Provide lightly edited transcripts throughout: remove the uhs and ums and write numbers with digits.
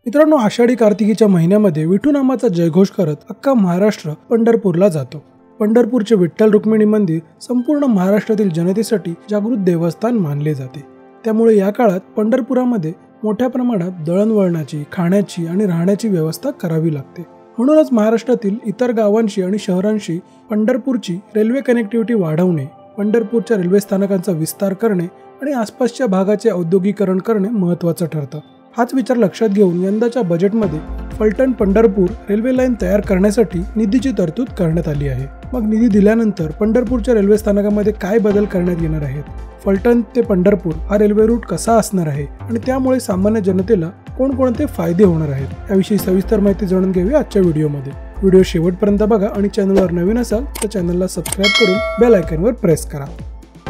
मित्रांनो, आषाढी कार्तिकीच्या महिन्यामध्ये विठू नामाचा जयघोष करत अख्खा महाराष्ट्र पंढरपूरला जातो। पंढरपूरचे विठ्ठल रुक्मिणी मंदिर संपूर्ण महाराष्ट्रातील जनतेसाठी जागृत देवस्थान मानले जाते। त्यामुळे या काळात पंढरपुरामध्ये मोठ्या प्रमाणात दळणवळणाची, खाण्याची आणि राहण्याची व्यवस्था करावी लागते। म्हणूनच महाराष्ट्रातील इतर गावांशी आणि शहरांशी पंढरपूरची रेल्वे कनेक्टिव्हिटी वाढवणे, पंढरपूरच्या रेल्वे स्थानकांचा विस्तार करणे आणि आसपासच्या भागाचे औद्योगिकरण करणे महत्त्वाचं ठरतं। हाच विचार लक्षात घेऊन यंदाच्या बजेटमध्ये फलटण पंढरपूर रेल्वे लाईन तयार करण्यासाठी निधीची तरतूद करण्यात आली आहे। मग निधी दिल्यानंतर पंढरपूरच्या रेल्वे स्थानकामध्ये काय बदल करण्यात येणार आहेत, फलटण ते पंढरपूर हा रेल्वे रूट कसा असणार आहे आणि त्यामुळे सामान्य जनतेला कोणकोणते फायदे होणार आहेत याविषयी सविस्तर माहिती जाणून घेऊया आजच्या व्हिडिओमध्ये। व्हिडिओ शेवटपर्यंत बघा आणि चॅनलवर नवीन असाल तर चॅनलला सबस्क्राईब करून बेल आयकॉनवर प्रेस करा।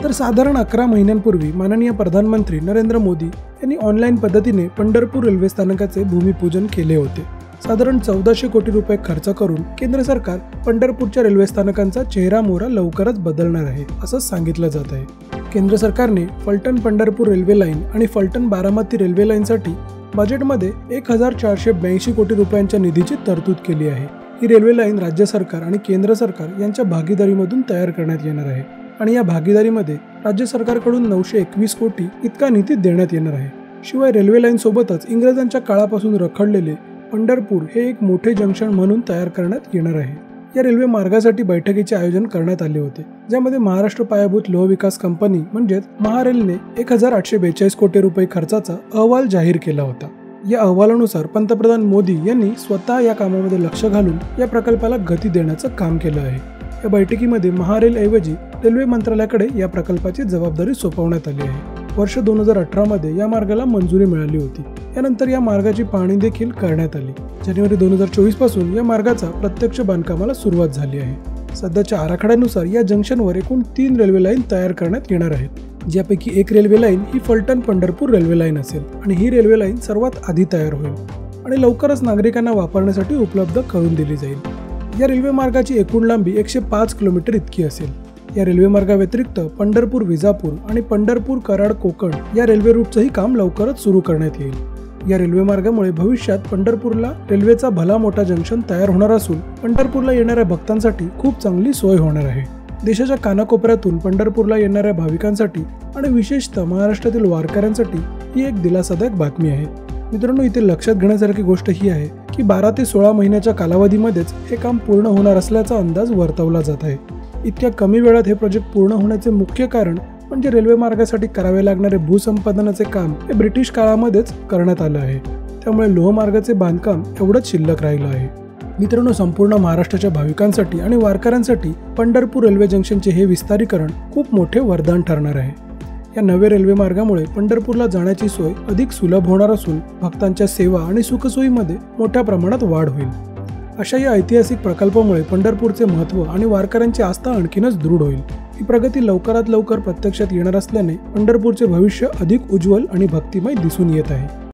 तर साधारण 11 महिन्यांपूर्वी माननीय प्रधानमंत्री नरेंद्र मोदी यांनी ऑनलाईन पद्धतीने पंढरपूर रेल्वे स्थानकाचे भूमिपूजन केले होते। साधारण 1400 कोटी रुपये खर्च करून केंद्र सरकार पंढरपूरच्या रेल्वे स्थानकांचा चेहरा मोहरा लवकरच बदलणार आहे असं सांगितलं जात आहे। केंद्र सरकारने फलटण पंढरपूर रेल्वे लाईन आणि फलटण बारामती रेल्वे लाईनसाठी बजेटमध्ये 1482 कोटी रुपयांच्या निधीची तरतूद केली आहे। ही रेल्वे लाईन राज्य सरकार आणि केंद्र सरकार यांच्या भागीदारीमधून तयार करण्यात येणार आहे आणि या भागीदारीमध्ये राज्य सरकारकडून 921 कोटी इतका निधी देण्यात येणार आहे। शिवाय रेल्वे लाईन सोबतच इंग्रजांच्या काळापासून रखडलेले पंढरपूर हे एक मोठे जंक्शन म्हणून तयार करण्यात येणार आहे। या रेल्वे मार्गासाठी बैठकीचे आयोजन करण्यात आले होते, ज्यामध्ये महाराष्ट्र पायाभूत लोह विकास कंपनी म्हणजेच महारेलने 1842 कोटी रुपये खर्चाचा अहवाल जाहीर केला होता। या अहवालानुसार पंतप्रधान मोदी यांनी स्वतः या कामामध्ये लक्ष घालून या प्रकल्पाला गती देण्याचं काम केलं आहे। या बैठकीमध्ये महारेल ऐवजी रेल्वे मंत्रालयाकडे या प्रकल्पाची जबाबदारी सोपवण्यात आली आहे। वर्ष 2018 मध्ये या मार्गाला मंजुरी मिळाली होती। यानंतर या मार्गाची पाहणी देखील करण्यात आली। जानेवारी 2024 पासून या मार्गाचा प्रत्यक्ष बांधकामाला सुरुवात झाली आहे। सध्याच्या आराखड्यानुसार या जंक्शनवर एकूण 3 रेल्वे लाईन तयार करण्यात येणार आहेत, ज्यापैकी एक रेल्वे लाईन ही फलटण पंढरपूर रेल्वे लाईन असेल आणि ही रेल्वे लाईन सर्वात आधी तयार होईल आणि लवकरच नागरिकांना वापरण्यासाठी उपलब्ध करून दिली जाईल। या रेल्वे मार्गाची एकूण लांबी 105 किलोमीटर इतकी असेल। या रेल्वे मार्गाव्यतिरिक्त पंढरपूर विजापूर आणि पंढरपूर कराड कोकण या रेल्वे रूटचंही काम लवकरच सुरू करण्यात येईल। या रेल्वे मार्गामुळे भविष्यात पंढरपूरला रेल्वेचा भला मोठा जंक्शन तयार होणार असून पंढरपूरला येणाऱ्या भक्तांसाठी खूप चांगली सोय होणार आहे। देशाच्या कानाकोपऱ्यातून पंढरपूरला येणाऱ्या भाविकांसाठी आणि विशेषतः महाराष्ट्रातील वारकऱ्यांसाठी ही एक दिलासादायक बातमी आहे। मित्रांनो, इथे लक्षात घेण्यासारखी गोष्ट ही आहे की 12 ते 16 महिन्याच्या कालावधीमध्येच हे काम पूर्ण होणार असल्याचा अंदाज वर्तवला जात आहे। इतक्या कमी वेळात हे प्रोजेक्ट पूर्ण होण्याचे मुख्य कारण म्हणजे रेल्वे मार्गासाठी करावे लागणारे भूसंपादनाचे काम हे ब्रिटिश काळामध्येच करण्यात आलं आहे। त्यामुळे लोहमार्गाचे बांधकाम एवढंच शिल्लक राहिलं आहे। मित्रांनो, संपूर्ण महाराष्ट्राच्या भाविकांसाठी आणि वारकऱ्यांसाठी पंढरपूर रेल्वे जंक्शनचे हे विस्तारीकरण खूप मोठे वरदान ठरणार आहे। या नव्या रेल्वे मार्गामुळे पंढरपूरला जाण्याची सोय अधिक सुलभ होणार असून भक्तांच्या सेवा आणि सुखसोयीमध्ये मोठ्या प्रमाणात वाढ होईल। अशा या ऐतिहासिक प्रकल्पामुळे पंढरपूरचे महत्त्व आणि वारकऱ्यांची आस्था आणखीनच दृढ होईल। ही प्रगती लवकरात लवकर प्रत्यक्षात येणार असल्याने पंढरपूरचे भविष्य अधिक उज्ज्वल आणि भक्तिमय दिसून येत आहे।